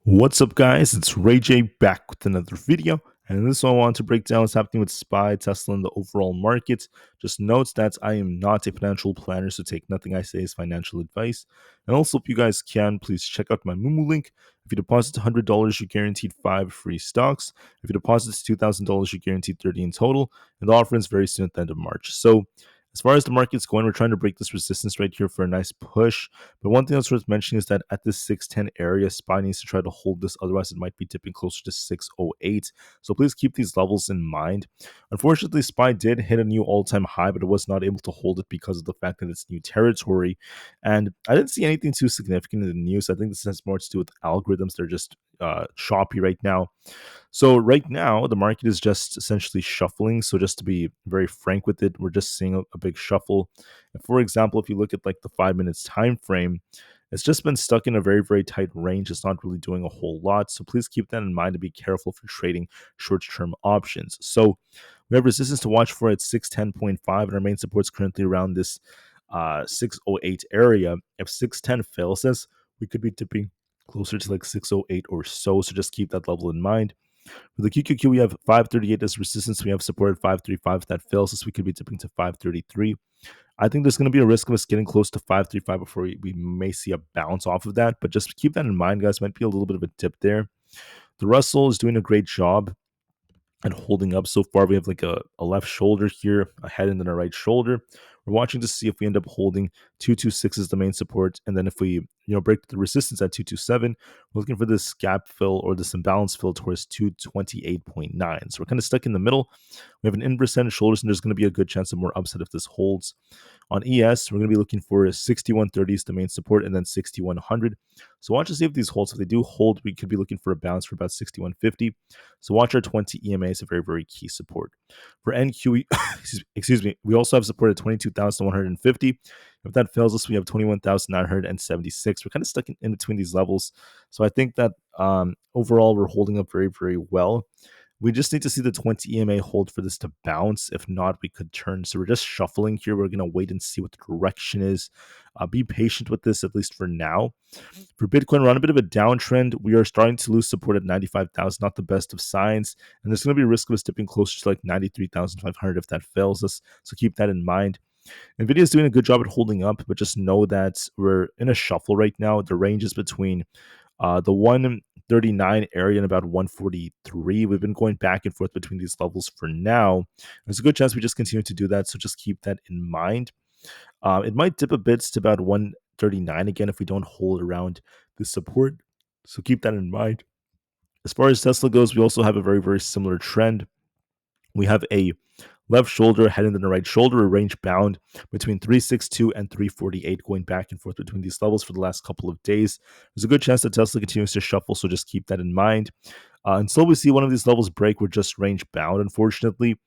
What's up, guys? It's Rey-Jay back with another video. And in this one, I want to break down what's happening with SPY, Tesla, and the overall market. Just note that I am not a financial planner, so take nothing I say as financial advice. And also, if you guys can, please check out my Moomoo link. If you deposit $100, you're guaranteed 5 free stocks. If you deposit $2,000, you're guaranteed 30 in total. And the offer ends very soon at the end of March. So, as far as the market's going, we're trying to break this resistance right here for a nice push. But one thing that's worth mentioning is that at this 610 area, SPY needs to try to hold this. Otherwise, it might be dipping closer to 608. So please keep these levels in mind. Unfortunately, SPY did hit a new all-time high, but it was not able to hold it because of the fact that it's new territory. And I didn't see anything too significant in the news. I think this has more to do with algorithms. They're just choppy right now. So right now, the market is just essentially shuffling. So just to be very frank with it, we're just seeing a big shuffle. And for example, if you look at like the 5 minutes time frame, it's just been stuck in a very, very tight range. It's not really doing a whole lot. So please keep that in mind to be careful for trading short-term options. So we have resistance to watch for at 610.5, and our main support is currently around this 608 area. If 610 fails us, we could be dipping closer to like 608 or so. So just keep that level in mind. For the QQQ, we have 538 as resistance. We have support at 535. If that fails us, we could be dipping to 533. I think there's going to be a risk of us getting close to 535 before we may see a bounce off of that. But just keep that in mind, guys. Might be a little bit of a dip there. The Russell is doing a great job and holding up so far. We have like a left shoulder here, a head, and then a right shoulder. We're watching to see if we end up holding 226 as the main support, and then if we break the resistance at 227, we're looking for this gap fill or this imbalance fill towards 228.9. So we're kind of stuck in the middle. We have an inverse head and shoulders, and there's going to be a good chance of more upside if this holds. On ES, we're going to be looking for 6130 is the main support, and then 6100. So watch to see if these holds. If they do hold, we could be looking for a bounce for about 6150. So watch our 20 EMA is a very, very key support. For NQ, excuse me, we also have support at 22,150. If that fails us, we have 21,976. We're kind of stuck in between these levels. So I think that overall, we're holding up very, very well. We just need to see the 20 EMA hold for this to bounce. If not, we could turn. So we're just shuffling here. We're going to wait and see what the direction is. Be patient with this, at least for now. For Bitcoin, we're on a bit of a downtrend. We are starting to lose support at 95,000, not the best of signs. And there's going to be a risk of us dipping closer to like 93,500 if that fails us. So keep that in mind. Nvidia is doing a good job at holding up, but just know that we're in a shuffle right now. The range is between the 139 area and about 143. We've been going back and forth between these levels for now. There's a good chance we just continue to do that, so just keep that in mind. It might dip a bit to about 139 again if we don't hold around the support, so keep that in mind. As far as Tesla goes, we also have a very, very similar trend. We have a left shoulder, head, and then the right shoulder, a range bound between 362 and 348, going back and forth between these levels for the last couple of days. There's a good chance that Tesla continues to shuffle, so just keep that in mind. Until we see one of these levels break, we're just range bound, unfortunately.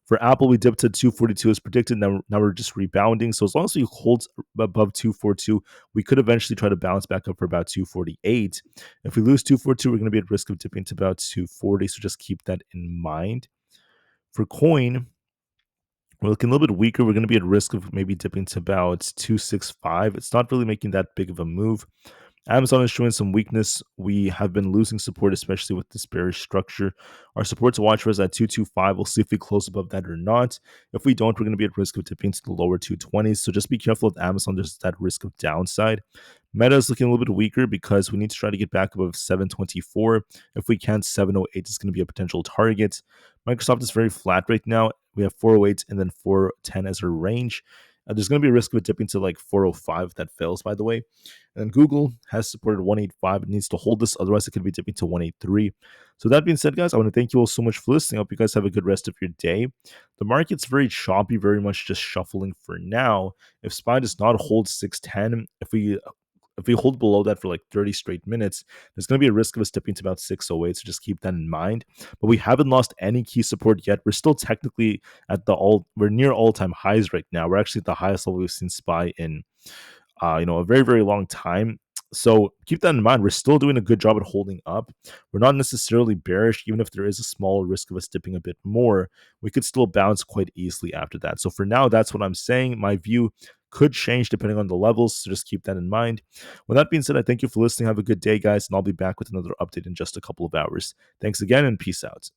For Apple, we dipped to 242 as predicted. Now we're just rebounding. So as long as we hold above 242, we could eventually try to bounce back up for about 248. If we lose 242, we're going to be at risk of dipping to about 240. So just keep that in mind. For coin, we're looking a little bit weaker. We're going to be at risk of maybe dipping to about 265. It's not really making that big of a move. Amazon is showing some weakness. We have been losing support, especially with this bearish structure. Our support to watch for is at 225. We'll see if we close above that or not. If we don't, we're going to be at risk of dipping to the lower 220s. So just be careful with Amazon. There's that risk of downside. Meta is looking a little bit weaker because we need to try to get back above 724. If we can't, 708 is going to be a potential target. Microsoft is very flat right now. We have 408 and then 410 as our range. There's going to be a risk of it dipping to like 405 if that fails, by the way. And then Google has supported 185. It needs to hold this. Otherwise, it could be dipping to 183. So that being said, guys, I want to thank you all so much for listening. I hope you guys have a good rest of your day. The market's very choppy, very much just shuffling for now. If SPY does not hold 610, if we hold below that for like 30 straight minutes, there's going to be a risk of us dipping to about 608. So just keep that in mind. But we haven't lost any key support yet. We're still technically we're near all-time highs right now. We're actually at the highest level we've seen SPY in a very, very long time. So keep that in mind. We're still doing a good job at holding up. We're not necessarily bearish, even if there is a small risk of us dipping a bit more. We could still bounce quite easily after that. So for now, that's what I'm saying. My view could change depending on the levels. So just keep that in mind. With that being said, I thank you for listening. Have a good day, guys, and I'll be back with another update in just a couple of hours. Thanks again, and peace out.